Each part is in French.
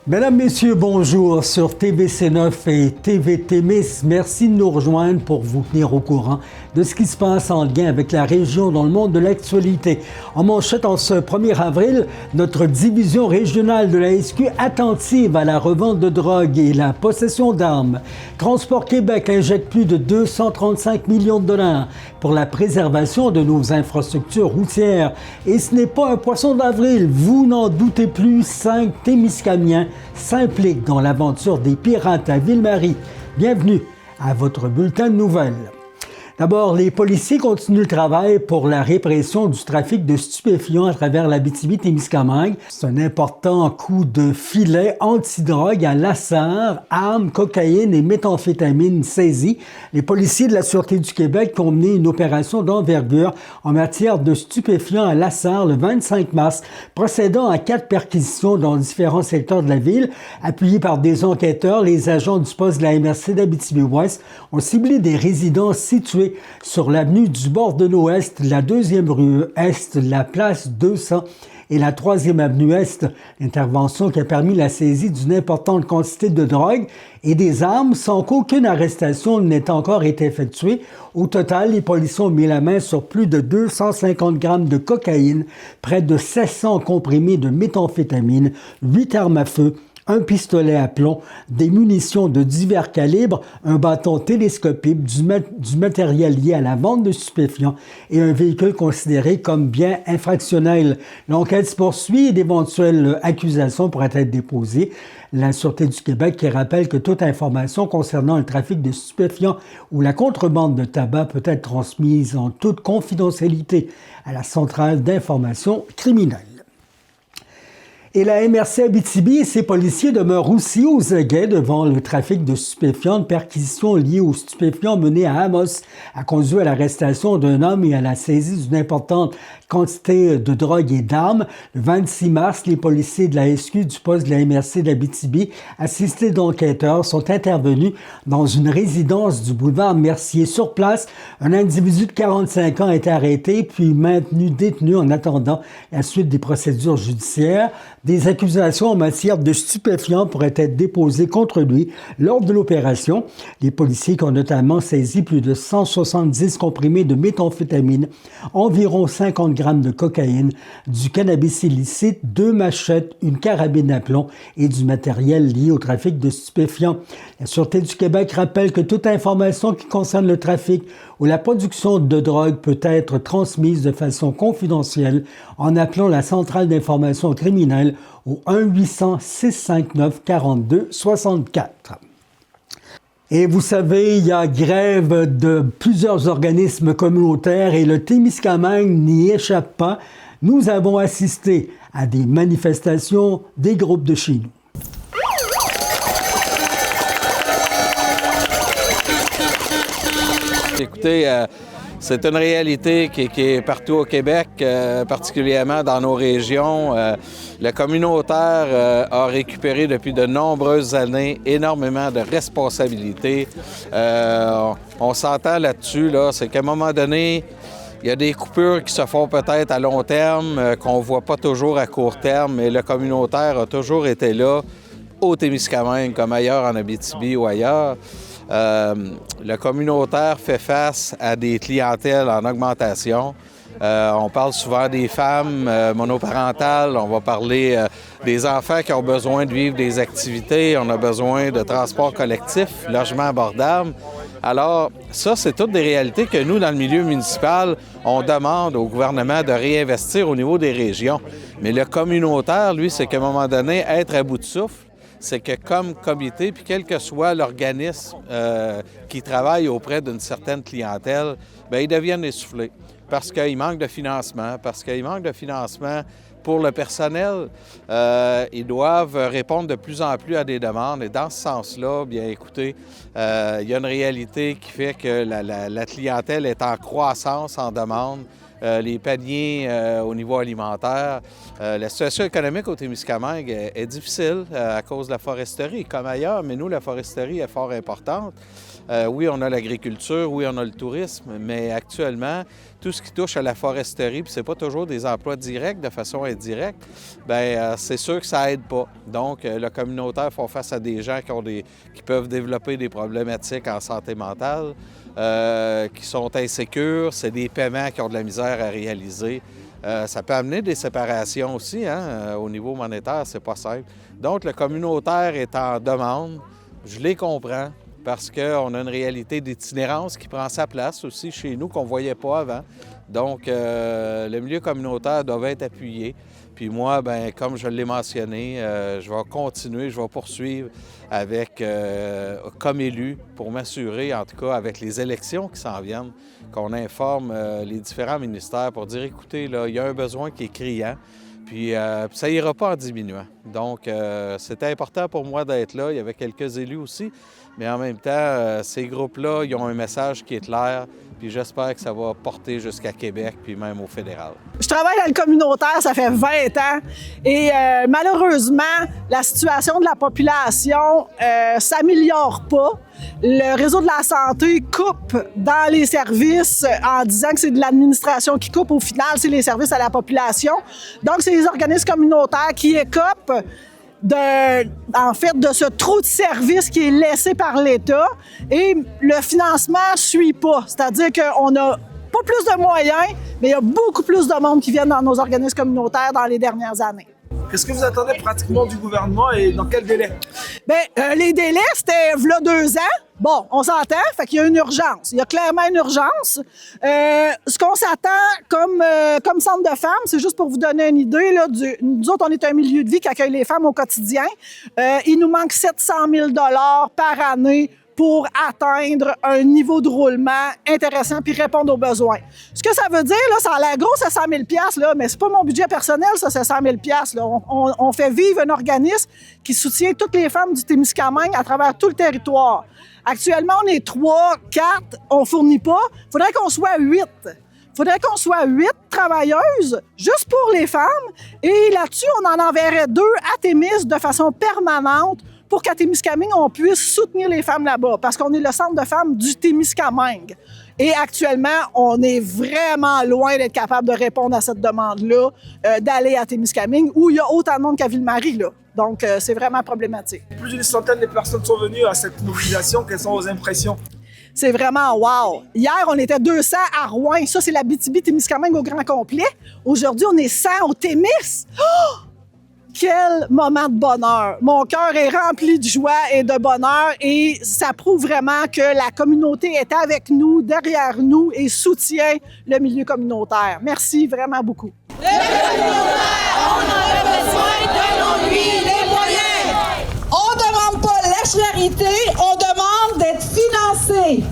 Mesdames, Messieurs, bonjour sur TVC9 et TV Témis. Merci de nous rejoindre pour vous tenir au courant de ce qui se passe en lien avec la région dans le monde de l'actualité. En manchette, en ce 1er avril, notre division régionale de la SQ attentive à la revente de drogue et la possession d'armes. Transport Québec injecte plus de 235 millions de dollars pour la préservation de nos infrastructures routières. Et ce n'est pas un poisson d'avril, vous n'en doutez plus, 5 Témiscamiens s'impliquent dans l'aventure des pirates à Ville-Marie. Bienvenue à votre bulletin de nouvelles. D'abord, les policiers continuent le travail pour la répression du trafic de stupéfiants à travers l'Abitibi-Témiscamingue. C'est un important coup de filet antidrogue à Lassar, armes, cocaïne et méthamphétamine saisies. Les policiers de la Sûreté du Québec ont mené une opération d'envergure en matière de stupéfiants à Lassar le 25 mars, procédant à 4 perquisitions dans différents secteurs de la ville. Appuyés par des enquêteurs, les agents du poste de la MRC d'Abitibi-Ouest ont ciblé des résidences situées sur l'avenue du Bordonneau-Est, la 2e rue Est, la place 200 et la 3e avenue Est. L'intervention qui a permis la saisie d'une importante quantité de drogue et des armes sans qu'aucune arrestation n'ait encore été effectuée. Au total, les policiers ont mis la main sur plus de 250 grammes de cocaïne, près de 700 comprimés de méthamphétamine, 8 armes à feu, un pistolet à plomb, des munitions de divers calibres, un bâton télescopique, du matériel lié à la vente de stupéfiants et un véhicule considéré comme bien infractionnel. L'enquête se poursuit et d'éventuelles accusations pourraient être déposées. La Sûreté du Québec qui rappelle que toute information concernant le trafic de stupéfiants ou la contrebande de tabac peut être transmise en toute confidentialité à la Centrale d'information criminelle. Et la MRC Abitibi et ses policiers demeurent aussi aux aguets devant le trafic de stupéfiants. Une perquisition liée aux stupéfiants menée à Amos a conduit à l'arrestation d'un homme et à la saisie d'une importante quantité de drogue et d'armes. Le 26 mars, les policiers de la SQ du poste de la MRC d'Abitibi, assistés d'enquêteurs, sont intervenus dans une résidence du boulevard Mercier. Sur place, un individu de 45 ans a été arrêté puis maintenu détenu en attendant la suite des procédures judiciaires. Des accusations en matière de stupéfiants pourraient être déposées contre lui lors de l'opération. Les policiers qui ont notamment saisi plus de 170 comprimés de méthamphétamine, environ 50 grammes de cocaïne, du cannabis illicite, 2 machettes, une carabine à plomb et du matériel lié au trafic de stupéfiants. La Sûreté du Québec rappelle que toute information qui concerne le trafic ou la production de drogue peut être transmise de façon confidentielle en appelant la Centrale d'information criminelle au 1-800-659-42-64. Et vous savez, il y a grève de plusieurs organismes communautaires et le Témiscamingue n'y échappe pas. Nous avons assisté à des manifestations des groupes de chez nous. Écoutez, c'est une réalité qui est partout au Québec, particulièrement dans nos régions. Le communautaire a récupéré depuis de nombreuses années énormément de responsabilités. On s'entend là-dessus, c'est qu'à un moment donné, il y a des coupures qui se font peut-être à long terme, qu'on ne voit pas toujours à court terme, mais le communautaire a toujours été là, au Témiscamingue comme ailleurs en Abitibi ou ailleurs. Le communautaire fait face à des clientèles en augmentation. On parle souvent des femmes monoparentales, on va parler des enfants qui ont besoin de vivre des activités, on a besoin de transport collectif, logement abordable. Alors, ça, c'est toutes des réalités que nous, dans le milieu municipal, on demande au gouvernement de réinvestir au niveau des régions. Mais le communautaire, lui, c'est qu'à un moment donné, être à bout de souffle, c'est que comme comité, puis quel que soit l'organisme qui travaille auprès d'une certaine clientèle, bien, ils deviennent essoufflés parce qu'il manque de financement, pour le personnel. Ils doivent répondre de plus en plus à des demandes. Et dans ce sens-là, bien écoutez, il y a une réalité qui fait que la clientèle est en croissance en demande. les paniers au niveau alimentaire. La situation économique au Témiscamingue est difficile à cause de la foresterie, comme ailleurs, mais nous, la foresterie est fort importante. Oui, on a l'agriculture, oui, on a le tourisme, mais actuellement, tout ce qui touche à la foresterie, puis c'est pas toujours des emplois directs, de façon indirecte, bien, c'est sûr que ça aide pas. Donc, le communautaire fait face à des gens qui peuvent développer des problématiques en santé mentale, qui sont insécures, c'est des paiements qui ont de la misère à réaliser. Ça peut amener des séparations aussi, hein? Au niveau monétaire, c'est pas simple. Donc, le communautaire est en demande, je les comprends, parce qu'on a une réalité d'itinérance qui prend sa place aussi chez nous qu'on ne voyait pas avant. Donc, le milieu communautaire doit être appuyé. Puis moi, bien, comme je l'ai mentionné, je vais continuer, je vais poursuivre comme élu pour m'assurer, en tout cas avec les élections qui s'en viennent, qu'on informe les différents ministères pour dire, écoutez, là, il y a un besoin qui est criant. Puis ça n'ira pas en diminuant. Donc, c'était important pour moi d'être là. Il y avait quelques élus aussi. Mais en même temps, ces groupes-là, ils ont un message qui est clair. Puis j'espère que ça va porter jusqu'à Québec, puis même au fédéral. Je travaille dans le communautaire, ça fait 20 ans. Et malheureusement, la situation de la population s'améliore pas. Le réseau de la santé coupe dans les services en disant que c'est de l'administration qui coupe. Au final, c'est les services à la population. Donc, c'est les organismes communautaires qui écopent de ce trop de services qui est laissé par l'État et le financement ne suit pas. C'est-à-dire qu'on n'a pas plus de moyens, mais il y a beaucoup plus de monde qui viennent dans nos organismes communautaires dans les dernières années. Qu'est-ce que vous attendez pratiquement du gouvernement et dans quel délai? Bien, les délais, c'était v'là 2 ans. Bon, on s'entend, fait qu'il y a une urgence. Il y a clairement une urgence. Ce qu'on s'attend comme centre de femmes, c'est juste pour vous donner une idée, là, nous autres, on est un milieu de vie qui accueille les femmes au quotidien. Il nous manque 700 000 $ par année pour atteindre un niveau de roulement intéressant puis répondre aux besoins. Ce que ça veut dire, là, ça a l'air gros, c'est 100 000 $, là, mais c'est pas mon budget personnel, ça, c'est 100 000 $. Là. On fait vivre un organisme qui soutient toutes les femmes du Témiscamingue à travers tout le territoire. Actuellement, on est 3, 4, on fournit pas. Il faudrait qu'on soit 8. Il faudrait qu'on soit 8 travailleuses juste pour les femmes. Et là-dessus, on en enverrait 2 à Témis de façon permanente pour qu'à Témiscamingue, on puisse soutenir les femmes là-bas, parce qu'on est le centre de femmes du Témiscamingue. Et actuellement, on est vraiment loin d'être capable de répondre à cette demande-là, d'aller à Témiscamingue, où il y a autant de monde qu'à Ville-Marie, là. Donc, c'est vraiment problématique. Plus d'une centaine de personnes sont venues à cette mobilisation. Quelles sont vos impressions? C'est vraiment wow! Hier, on était 200 à Rouen. Ça, c'est l'Abitibi-Témiscamingue au grand complet. Aujourd'hui, on est 100 au Témis. Oh! Quel moment de bonheur! Mon cœur est rempli de joie et de bonheur et ça prouve vraiment que la communauté est avec nous, derrière nous et soutient le milieu communautaire. Merci vraiment beaucoup. Le communautaire, on en a besoin, donnons-lui les moyens! On ne demande pas la charité, on demande d'être financé.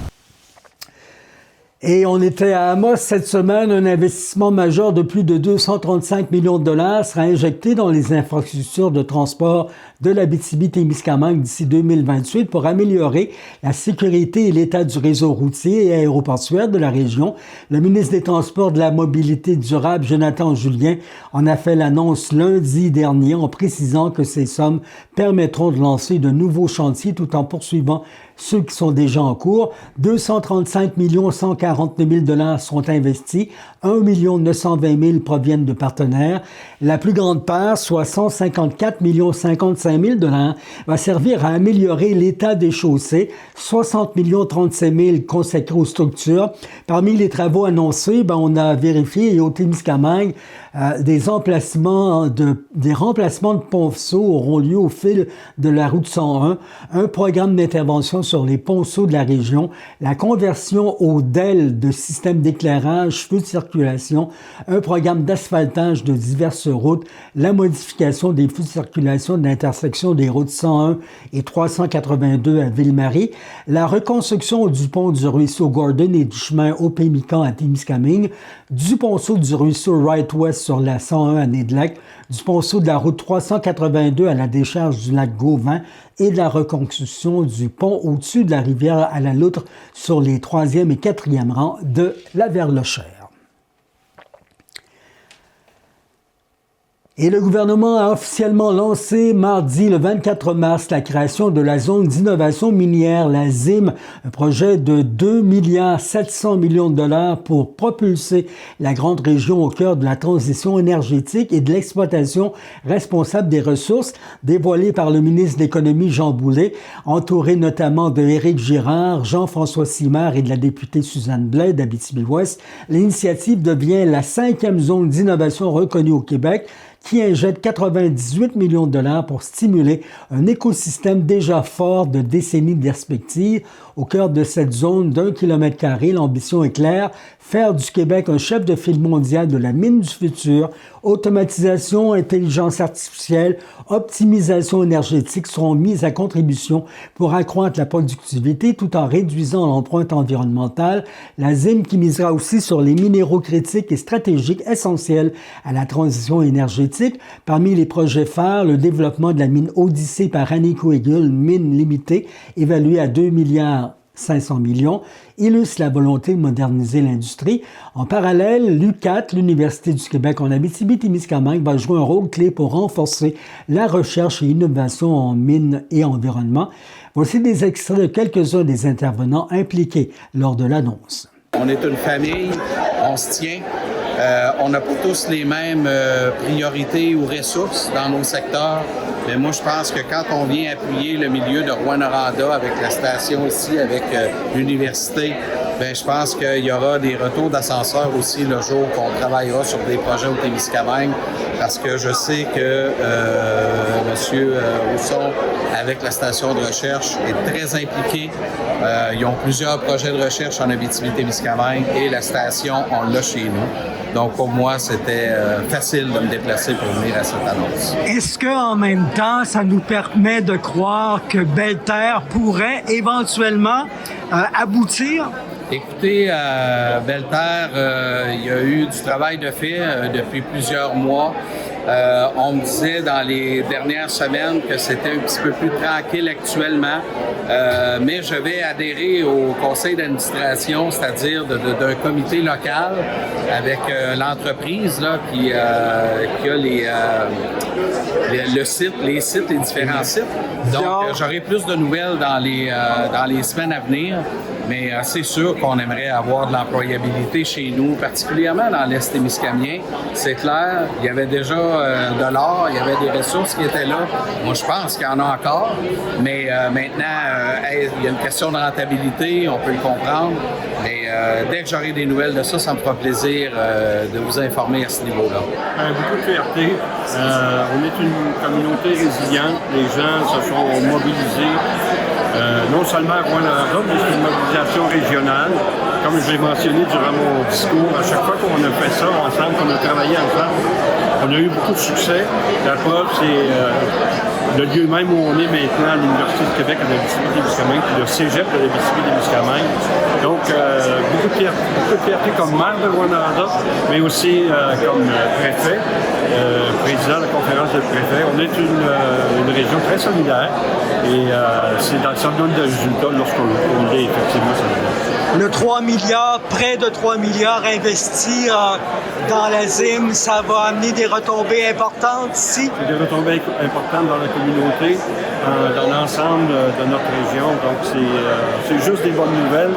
Et on était à Amos cette semaine. Un investissement majeur de plus de 235 millions de $ sera injecté dans les infrastructures de transport de l'Abitibi-Témiscamingue d'ici 2028 pour améliorer la sécurité et l'état du réseau routier et aéroportuaire de la région. Le ministre des Transports et de la Mobilité durable, Jonathan Julien, en a fait l'annonce lundi dernier en précisant que ces sommes permettront de lancer de nouveaux chantiers tout en poursuivant ceux qui sont déjà en cours. 235 149 000 $ sont investis. 1 920 000 proviennent de partenaires. La plus grande part, soit 154 55 000 $, va servir à améliorer l'état des chaussées. 60 37 000 consacrés aux structures. Parmi les travaux annoncés, on a vérifié au Témiscamingue, des remplacements de ponceaux auront lieu au fil de la route 101, un programme d'intervention sur les ponceaux de la région, la conversion au DEL de systèmes d'éclairage, feux de circulation, un programme d'asphaltage de diverses routes, la modification des feux de circulation de l'intersection des routes 101 et 382 à Ville-Marie, la reconstruction du pont du ruisseau Gordon et du chemin au Pémican à Témiscamingue, du ponceau du ruisseau Wright-West sur la 101 à Ned-Lac, du ponceau de la route 382 à la décharge du lac Gauvin et de la reconstruction du pont au-dessus de la rivière à la Loutre sur les 3e et 4e rangs de la Verlochère. Et le gouvernement a officiellement lancé mardi le 24 mars la création de la zone d'innovation minière, la ZIM, un projet de 2,7 milliards de dollars pour propulser la grande région au cœur de la transition énergétique et de l'exploitation responsable des ressources, dévoilé par le ministre de l'Économie Jean Boulet, entouré notamment de Éric Girard, Jean-François Simard et de la députée Suzanne Blais d'Abitibi-Ouest. L'initiative devient la 5e zone d'innovation reconnue au Québec, qui injecte 98 millions de dollars pour stimuler un écosystème déjà fort de décennies de perspectives. Au cœur de cette zone d'1 km², l'ambition est claire, faire du Québec un chef de file mondial de la mine du futur. Automatisation, intelligence artificielle, optimisation énergétique seront mises à contribution pour accroître la productivité tout en réduisant l'empreinte environnementale. La ZIM qui misera aussi sur les minéraux critiques et stratégiques essentiels à la transition énergétique. Parmi les projets phares, le développement de la mine Odyssée par Agnico Eagle Mine Limitée, évaluée à 2,5 milliards, illustre la volonté de moderniser l'industrie. En parallèle, l'UQAT, l'Université du Québec en Abitibi-Témiscamingue, va jouer un rôle clé pour renforcer la recherche et l'innovation en mines et environnement. Voici des extraits de quelques-uns des intervenants impliqués lors de l'annonce. On est une famille, on se tient. On n'a pas tous les mêmes priorités ou ressources dans nos secteurs. Mais moi, je pense que quand on vient appuyer le milieu de Rouyn-Noranda avec la station ici, avec l'université, bien, je pense qu'il y aura des retours d'ascenseur aussi le jour qu'on travaillera sur des projets au Témiscamingue, parce que je sais que M. Rousson, avec la station de recherche, est très impliqué. Ils ont plusieurs projets de recherche en Abitibi-Témiscamingue et la station, on l'a chez nous. Donc, pour moi, c'était facile de me déplacer pour venir à cette annonce. Est-ce qu'en même temps, ça nous permet de croire que Belle-Terre pourrait éventuellement aboutir? Écoutez, à Belle-Terre, il y a eu du travail de fait depuis plusieurs mois. On me disait dans les dernières semaines que c'était un petit peu plus tranquille actuellement, mais je vais adhérer au conseil d'administration, c'est-à-dire d'un comité local avec l'entreprise là, qui a les sites, les différents sites. Donc, j'aurai plus de nouvelles dans les semaines à venir. Mais c'est sûr qu'on aimerait avoir de l'employabilité chez nous, particulièrement dans l'Est témiscamien. C'est clair, il y avait déjà de l'or, il y avait des ressources qui étaient là. Moi, je pense qu'il y en a encore. Mais maintenant, il y a une question de rentabilité, on peut le comprendre. Mais dès que j'aurai des nouvelles de ça, ça me fera plaisir de vous informer à ce niveau-là. Beaucoup de fierté. On est une communauté résiliente. Les gens se sont mobilisés. Non seulement à Rouyn-Noranda, mais c'est une mobilisation régionale. Comme je l'ai mentionné durant mon discours, à chaque fois qu'on a fait ça ensemble, qu'on a travaillé ensemble, on a eu beaucoup de succès. La preuve, c'est le lieu même où on est maintenant à l'Université du Québec à l'Abitibi-Témiscamingue, puis le cégep de l'Abitibi-Témiscamingue. Donc, beaucoup de fierté comme maire de Rouyn-Noranda, mais aussi comme préfet, président de la conférence de préfets. On est une région très solidaire et ça donne des résultats lorsqu'on est effectivement solidaire. Le 3 milliards, près de 3 milliards investis dans la ZIM, ça va amener des retombées importantes ici? C'est des retombées importantes dans la communauté, dans l'ensemble de notre région. Donc, c'est juste des bonnes nouvelles.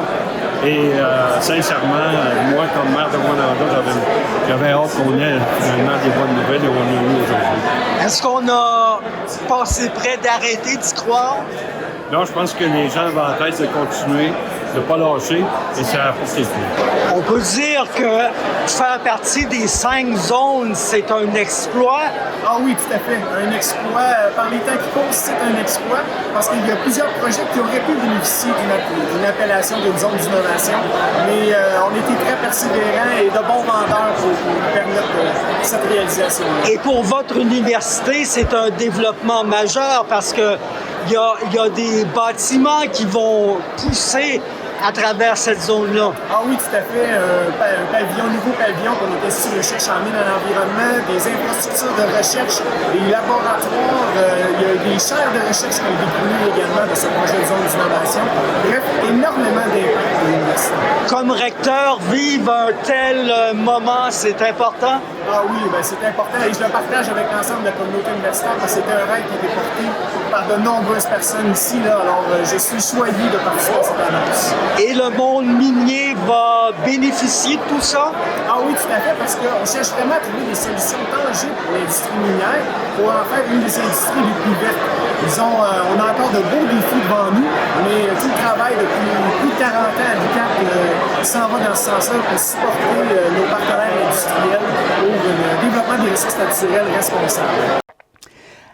Et sincèrement, moi, comme maire de Rouyn-Noranda, j'avais hâte qu'on ait finalement des bonnes nouvelles et on en a eu aujourd'hui. Est-ce qu'on a passé près d'arrêter d'y croire? Non, je pense que les gens avaient en tête de continuer, de ne pas lâcher, et ça a porté le fruit. On peut dire que faire partie des 5 zones, c'est un exploit? Ah oui, tout à fait. Un exploit. Par les temps qui passent, c'est un exploit, parce qu'il y a plusieurs projets qui auraient pu bénéficier d'une appellation d'une zone d'innovation, mais on était très persévérants et de bons vendeurs pour permettre cette réalisation. Et pour votre université, c'est un développement majeur, parce que il y a des bâtiments qui vont pousser à travers cette zone-là. Ah oui, tout à fait. Un nouveau pavillon pour les instituts de recherche en mine et en environnement, des infrastructures de recherche, des laboratoires, il y a des chaires de recherche qui ont découlé également de ce projet de zone d'innovation. Bref, énormément d'impact pour l'université. Comme recteur, vivre un tel moment, c'est important? Ah oui, ben c'est important et je le partage avec l'ensemble de la communauté universitaire parce que c'est un rêve qui a été porté par de nombreuses personnes ici. Là. Alors, je suis choyé de participer à cette annonce. Et le monde minier va bénéficier de tout ça? Ah oui, tout à fait, parce qu'on cherche vraiment à trouver des solutions tangibles pour l'industrie minière pour en faire une des industries les plus vertes. Disons, on a encore de beaux défis devant nous, mais tout le travail depuis plus de 40 ans à l'UQAP s'en va dans ce sens-là pour supporter nos partenaires industriels pour le développement des ressources naturelles responsables.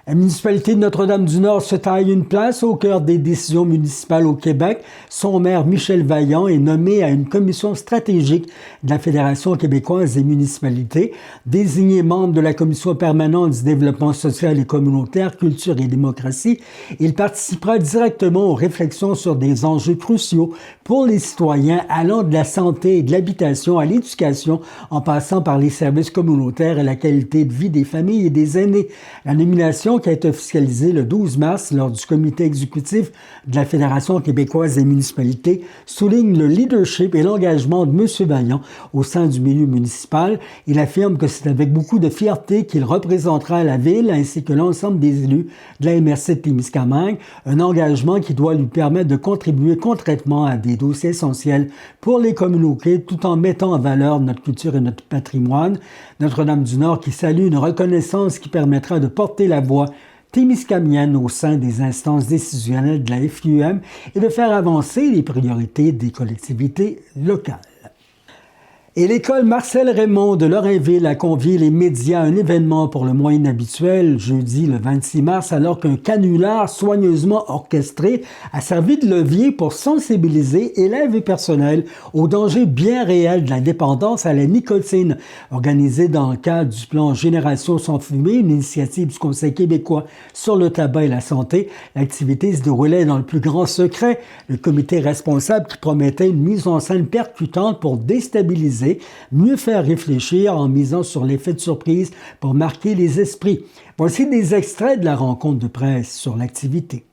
La municipalité de Notre-Dame-du-Nord se taille une place au cœur des décisions municipales au Québec. Son maire, Michel Vaillant, est nommé à une commission stratégique de la Fédération québécoise des municipalités. Désigné membre de la commission permanente du développement social et communautaire, culture et démocratie, il participera directement aux réflexions sur des enjeux cruciaux pour les citoyens allant de la santé et de l'habitation à l'éducation, en passant par les services communautaires et la qualité de vie des familles et des aînés. La nomination qui a été officialisée le 12 mars lors du comité exécutif de la Fédération québécoise des municipalités souligne le leadership et l'engagement de M. Vaillant au sein du milieu municipal. Il affirme que c'est avec beaucoup de fierté qu'il représentera la ville ainsi que l'ensemble des élus de la MRC de Témiscamingue, un engagement qui doit lui permettre de contribuer concrètement à des dossiers essentiels pour les communautés tout en mettant en valeur notre culture et notre patrimoine. Notre-Dame-du-Nord qui salue une reconnaissance qui permettra de porter la voix témiscamienne au sein des instances décisionnelles de la FQM et de faire avancer les priorités des collectivités locales. Et l'école Marcel Raymond de Lorrainville a convié les médias à un événement pour le moins inhabituel, jeudi le 26 mars, alors qu'un canular soigneusement orchestré a servi de levier pour sensibiliser élèves et personnels au danger bien réel de la dépendance à la nicotine. Organisé dans le cadre du plan Génération sans fumée, une initiative du Conseil québécois sur le tabac et la santé, l'activité se déroulait dans le plus grand secret. Le comité responsable qui promettait une mise en scène percutante pour déstabiliser, mieux faire réfléchir en misant sur l'effet de surprise pour marquer les esprits. Voici des extraits de la rencontre de presse sur l'activité.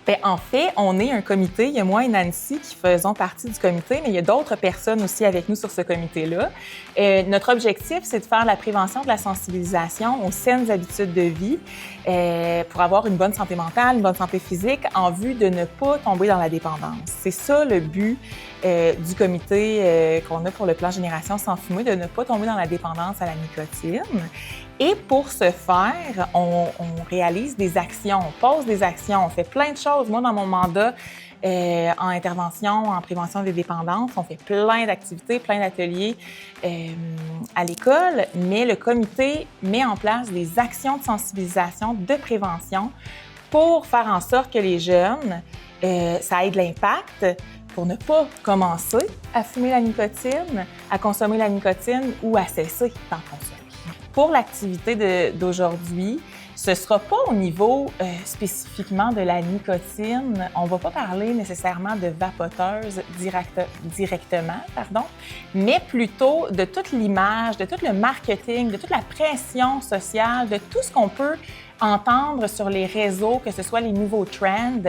Bien, en fait, on est un comité. Il y a moi et Nancy qui faisons partie du comité, mais il y a d'autres personnes aussi avec nous sur ce comité-là. Notre objectif, c'est de faire la prévention de la sensibilisation aux saines habitudes de vie pour avoir une bonne santé mentale, une bonne santé physique, en vue de ne pas tomber dans la dépendance. C'est ça le but du comité qu'on a pour le plan Génération sans fumée, de ne pas tomber dans la dépendance à la nicotine. Et pour ce faire, on réalise des actions, on pose des actions, on fait plein de choses. Moi, dans mon mandat en intervention, en prévention des dépendances, on fait plein d'activités, plein d'ateliers à l'école, mais le comité met en place des actions de sensibilisation, de prévention pour faire en sorte que les jeunes, ça ait de l'impact pour ne pas commencer à fumer la nicotine, à consommer la nicotine ou à cesser d'en consommer. Pour l'activité d'aujourd'hui, ce ne sera pas au niveau spécifiquement de la nicotine. On ne va pas parler nécessairement de vapoteuse directement, mais plutôt de toute l'image, de tout le marketing, de toute la pression sociale, de tout ce qu'on peut entendre sur les réseaux, que ce soit les nouveaux trends,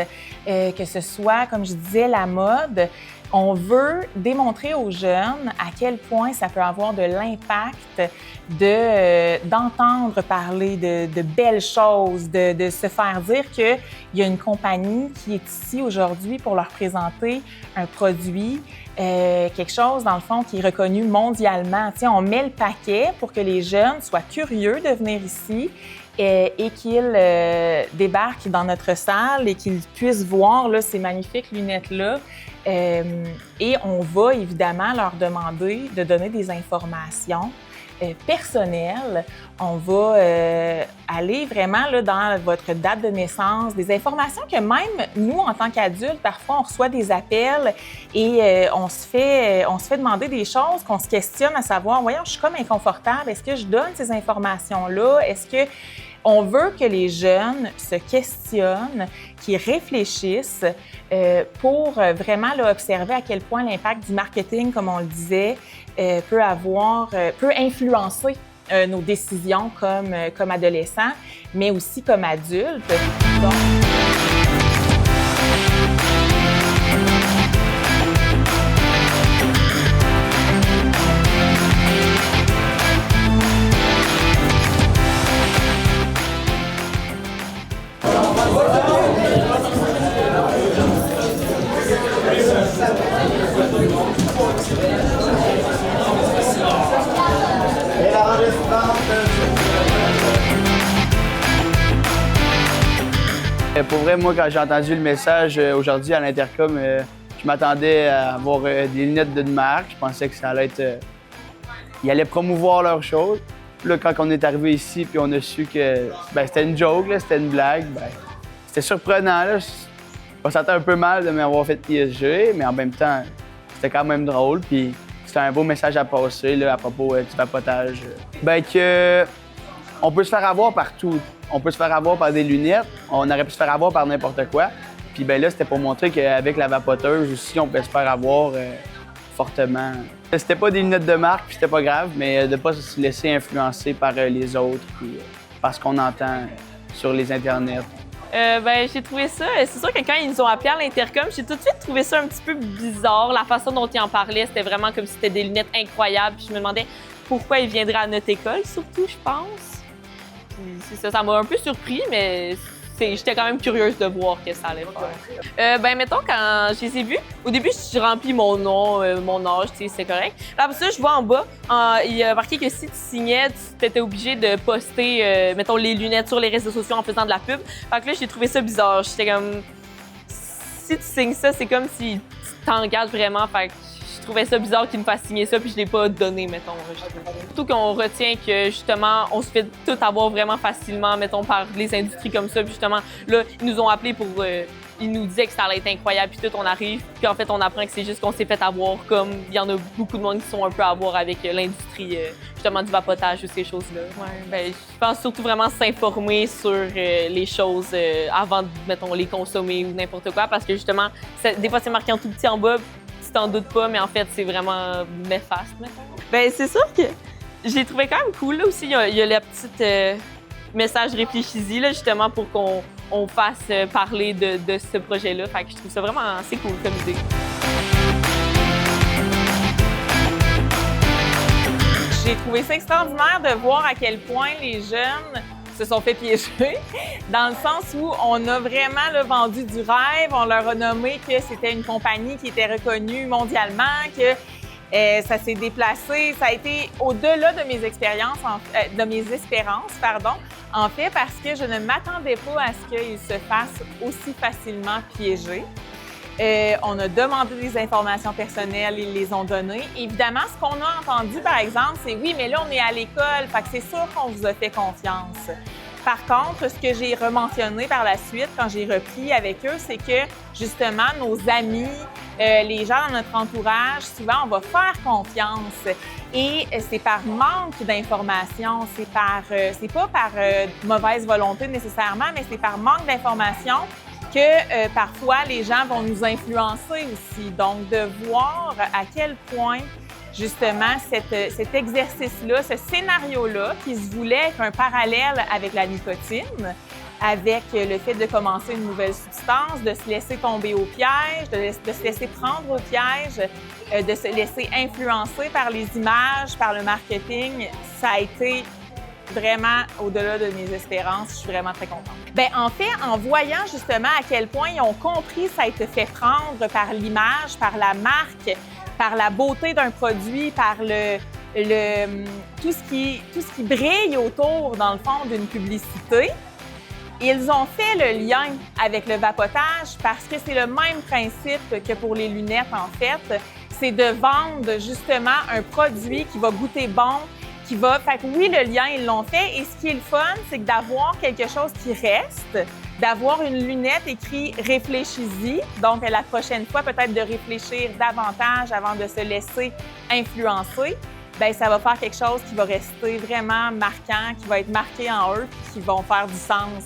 que ce soit, comme je disais, la mode. On veut démontrer aux jeunes à quel point ça peut avoir de l'impact d'entendre parler de belles choses, de se faire dire qu'il y a une compagnie qui est ici aujourd'hui pour leur présenter un produit, quelque chose, dans le fond, qui est reconnu mondialement. Tu sais, on met le paquet pour que les jeunes soient curieux de venir ici et qu'ils débarquent dans notre salle et qu'ils puissent voir là, ces magnifiques lunettes-là. Et on va évidemment leur demander de donner des informations personnelles. On va aller vraiment là, dans votre date de naissance, des informations que même nous, en tant qu'adultes, parfois, on reçoit des appels et on se fait demander des choses qu'on se questionne à savoir, voyons, je suis comme inconfortable, est-ce que je donne ces informations-là? Est-ce que on veut que les jeunes se questionnent, qu'ils réfléchissent pour vraiment là, observer à quel point l'impact du marketing, comme on le disait, peut influencer nos décisions comme adolescents, mais aussi comme adultes. Donc, Pour vrai, moi, quand j'ai entendu le message aujourd'hui à l'Intercom, je m'attendais à avoir des lunettes de marque. Je pensais que ça allait être... ils allaient promouvoir leurs choses. Là, quand on est arrivé ici puis on a su que c'était une joke, c'était une blague, c'était surprenant. Là. On sentait un peu mal de m'avoir fait PSG, mais en même temps, c'était quand même drôle. Puis c'était un beau message à passer là, à propos du vapotage. On peut se faire avoir partout. On peut se faire avoir par des lunettes, on aurait pu se faire avoir par n'importe quoi. Puis là, c'était pour montrer qu'avec la vapoteuse aussi, on peut se faire avoir fortement. C'était pas des lunettes de marque, puis c'était pas grave, mais de pas se laisser influencer par les autres, puis par ce qu'on entend sur les internets. J'ai trouvé ça, c'est sûr que quand ils nous ont appelés à l'Intercom, j'ai tout de suite trouvé ça un petit peu bizarre. La façon dont ils en parlaient, c'était vraiment comme si c'était des lunettes incroyables. Puis je me demandais pourquoi ils viendraient à notre école, surtout, je pense. Puis ça m'a un peu surpris, mais j'étais quand même curieuse de voir que ça allait faire. Mettons, quand je les ai vus, au début, je remplis mon nom, mon âge, c'est correct. Là, après ça, je vois en bas, il y a marqué que si tu signais, tu étais obligé de poster, mettons, les lunettes sur les réseaux sociaux en faisant de la pub. Fait que là, j'ai trouvé ça bizarre. J'étais comme, si tu signes ça, c'est comme si tu t'engages vraiment. Fait que je trouvais ça bizarre qu'ils me fassent signer ça, puis je l'ai pas donné, mettons. Surtout qu'on retient que, justement, on se fait tout avoir vraiment facilement, mettons, par les industries comme ça. Puis justement, là, ils nous ont appelés pour... ils nous disaient que ça allait être incroyable, puis tout, on arrive. Puis en fait, on apprend que c'est juste qu'on s'est fait avoir, comme il y en a beaucoup de monde qui sont un peu à voir avec l'industrie, justement, du vapotage ou ces choses-là. Ouais, je pense surtout vraiment s'informer sur les choses avant de, mettons, les consommer ou n'importe quoi, parce que justement, des fois, c'est marqué en tout petit en bas, tu t'en doutes pas, mais en fait, c'est vraiment néfaste, mettons. C'est sûr que j'ai trouvé quand même cool. Là aussi, il y a la petite message réfléchis-y, là, justement, pour qu'on fasse parler de ce projet-là. Fait que je trouve ça vraiment assez cool comme idée. J'ai trouvé ça extraordinaire de voir à quel point les jeunes se sont fait piéger, dans le sens où on a vraiment là, vendu du rêve, on leur a nommé que c'était une compagnie qui était reconnue mondialement, que ça s'est déplacé, ça a été au-delà de mes expériences, de mes espérances, pardon, en fait, parce que je ne m'attendais pas à ce qu'ils se fassent aussi facilement piéger. On a demandé des informations personnelles, ils les ont données. Évidemment, ce qu'on a entendu, par exemple, c'est « oui, mais là, on est à l'école, fait que c'est sûr qu'on vous a fait confiance ». Par contre, ce que j'ai rementionné par la suite, quand j'ai repris avec eux, c'est que, justement, nos amis, les gens dans notre entourage, souvent, on va faire confiance. Et c'est par manque d'informations, c'est pas par mauvaise volonté nécessairement, mais c'est par manque d'informations que parfois les gens vont nous influencer aussi. Donc, de voir à quel point, justement, cet exercice-là, ce scénario-là, qui se voulait être un parallèle avec la nicotine, avec le fait de commencer une nouvelle substance, de se laisser tomber au piège, de se laisser prendre au piège, de se laisser influencer par les images, par le marketing, ça a été vraiment au-delà de mes espérances. Je suis vraiment très contente. En fait, en voyant justement à quel point ils ont compris ça a été fait prendre par l'image, par la marque, par la beauté d'un produit, par tout ce qui brille autour, dans le fond, d'une publicité, ils ont fait le lien avec le vapotage parce que c'est le même principe que pour les lunettes, en fait. C'est de vendre justement un produit qui va goûter bon, Fait que oui, le lien, ils l'ont fait. Et ce qui est le fun, c'est que d'avoir quelque chose qui reste, d'avoir une lunette écrit « Réfléchis-y ». Donc, la prochaine fois, peut-être de réfléchir davantage avant de se laisser influencer. Ça va faire quelque chose qui va rester vraiment marquant, qui va être marqué en eux, puis qui vont faire du sens.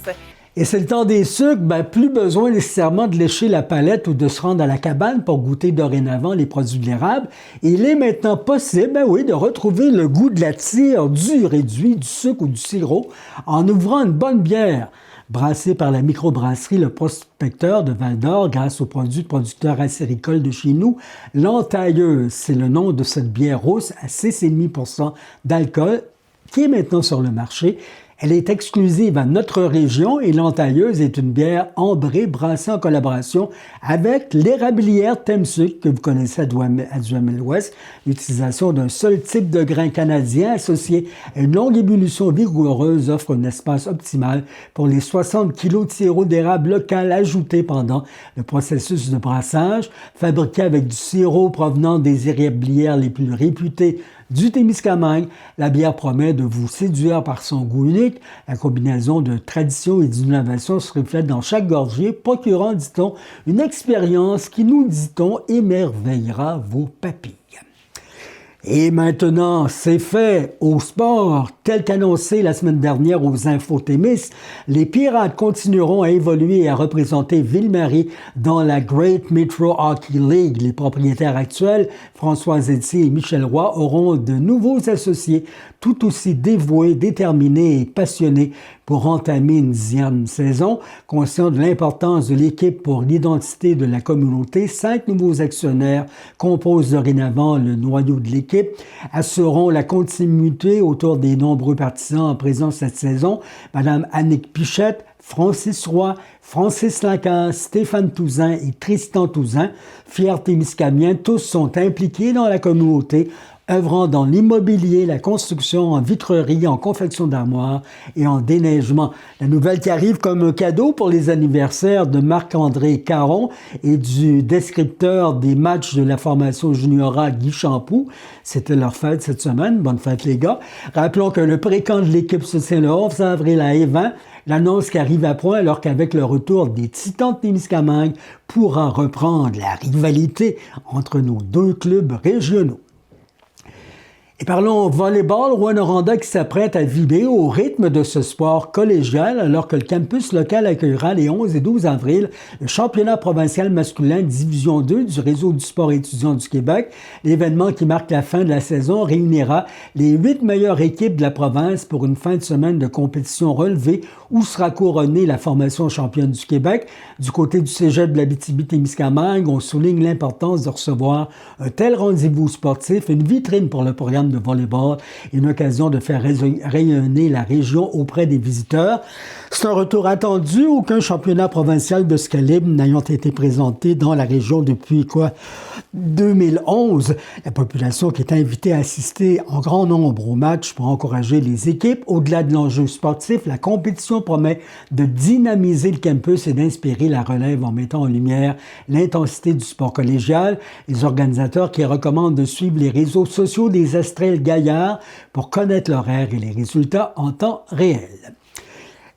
Et c'est le temps des sucres, plus besoin nécessairement de lécher la palette ou de se rendre à la cabane pour goûter dorénavant les produits de l'érable. Il est maintenant possible, de retrouver le goût de la tire, du réduit, du sucre ou du sirop en ouvrant une bonne bière. Brassée par la microbrasserie Le Prospecteur de Val-d'Or grâce aux produits de producteurs acéricoles de chez nous, l'Entailleuse, c'est le nom de cette bière rousse à 6,5% d'alcool qui est maintenant sur le marché. Elle est exclusive à notre région et l'Entailleuse est une bière ambrée brassée en collaboration avec l'érablière Thème-Sucre que vous connaissez à Duhamel-Ouest. L'utilisation d'un seul type de grain canadien associé à une longue ébullition vigoureuse offre un espace optimal pour les 60 kg de sirop d'érable local ajouté pendant le processus de brassage. Fabriqué avec du sirop provenant des érablières les plus réputées du Témiscamingue, la bière promet de vous séduire par son goût unique. La combinaison de tradition et d'innovation se reflète dans chaque gorgée, procurant, dit-on, une expérience qui, nous dit-on, émerveillera vos papilles. Et maintenant, c'est fait au sport. Tel qu'annoncé la semaine dernière aux Infos Témis, les Pirates continueront à évoluer et à représenter Ville-Marie dans la Great Metro Hockey League. Les propriétaires actuels, François Zetier et Michel Roy, auront de nouveaux associés tout aussi dévoués, déterminés et passionnés pour entamer une 10e saison. Conscient de l'importance de l'équipe pour l'identité de la communauté, 5 nouveaux actionnaires composent dorénavant le noyau de l'équipe, assureront la continuité autour des nombreux partisans en présence cette saison. Madame Annick Pichette, Francis Roy, Francis Lacasse, Stéphane Touzin et Tristan Touzin, fiers Témiscamiens, tous sont impliqués dans la communauté, œuvrant dans l'immobilier, la construction, en vitrerie, en confection d'armoires et en déneigement. La nouvelle qui arrive comme un cadeau pour les anniversaires de Marc-André Caron et du descripteur des matchs de la formation juniora Guy Champoux. C'était leur fête cette semaine. Bonne fête les gars. Rappelons que le pré-camp de l'équipe se tient le 11 avril à Évin. L'annonce qui arrive à point alors qu'avec le retour des Titans de Témiscamingue pourra reprendre la rivalité entre nos deux clubs régionaux. Et parlons volleyball, Rouyn-Noranda qui s'apprête à vibrer au rythme de ce sport collégial alors que le campus local accueillera les 11 et 12 avril le championnat provincial masculin Division 2 du réseau du sport étudiant du Québec. L'événement qui marque la fin de la saison réunira les 8 meilleures équipes de la province pour une fin de semaine de compétition relevée où sera couronnée la formation championne du Québec. Du côté du cégep de l'Abitibi-Témiscamingue, on souligne l'importance de recevoir un tel rendez-vous sportif, une vitrine pour le programme de volleyball et une occasion de faire rayonner la région auprès des visiteurs. C'est un retour attendu, aucun championnat provincial de ce calibre n'ayant été présenté dans la région depuis 2011. La population qui est invitée à assister en grand nombre aux matchs pour encourager les équipes. Au-delà de l'enjeu sportif, la compétition promet de dynamiser le campus et d'inspirer la relève en mettant en lumière l'intensité du sport collégial. Les organisateurs qui recommandent de suivre les réseaux sociaux des Estrelles Gaillard pour connaître l'horaire et les résultats en temps réel.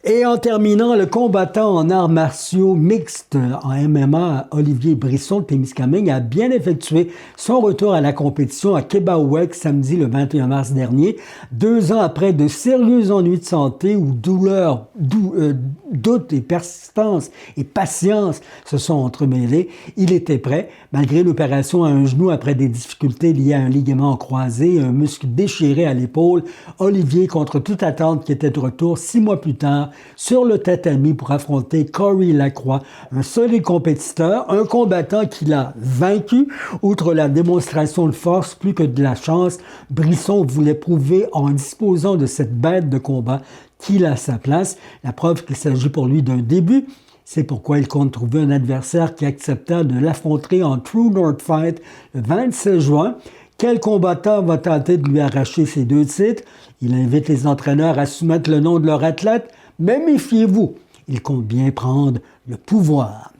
Et en terminant, le combattant en arts martiaux mixtes en MMA, Olivier Brisson de Témiscamingue, a bien effectué son retour à la compétition à Québec samedi le 21 mars dernier, 2 ans après de sérieux ennuis de santé où douleurs, doutes et persistance et patience se sont entremêlés. Il était prêt, malgré l'opération à un genou après des difficultés liées à un ligament croisé et un muscle déchiré à l'épaule. Olivier, contre toute attente, qui était de retour 6 mois plus tard, sur le tatami pour affronter Corey Lacroix, un solide compétiteur, un combattant qui l'a vaincu. Outre la démonstration de force, plus que de la chance, Brisson voulait prouver en disposant de cette bête de combat qu'il a sa place. La preuve qu'il s'agit pour lui d'un début. C'est pourquoi il compte trouver un adversaire qui accepta de l'affronter en True North Fight le 26 juin. Quel combattant va tenter de lui arracher ses 2 titres? Il invite les entraîneurs à soumettre le nom de leur athlète. Mais méfiez-vous, il compte bien prendre le pouvoir.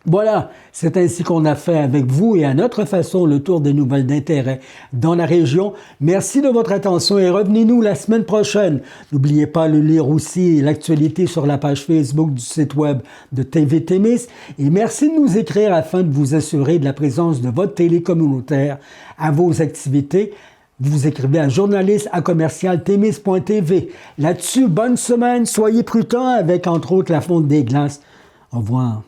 Voilà, c'est ainsi qu'on a fait avec vous et à notre façon le tour des nouvelles d'intérêt dans la région. Merci de votre attention et revenez-nous la semaine prochaine. N'oubliez pas de lire aussi l'actualité sur la page Facebook du site web de TV Témis. Et merci de nous écrire afin de vous assurer de la présence de votre télé communautaire à vos activités. vous écrivez à journaliste@commercialtémis.tv. Là-dessus, bonne semaine, soyez prudents avec, entre autres, la fonte des glaces. Au revoir.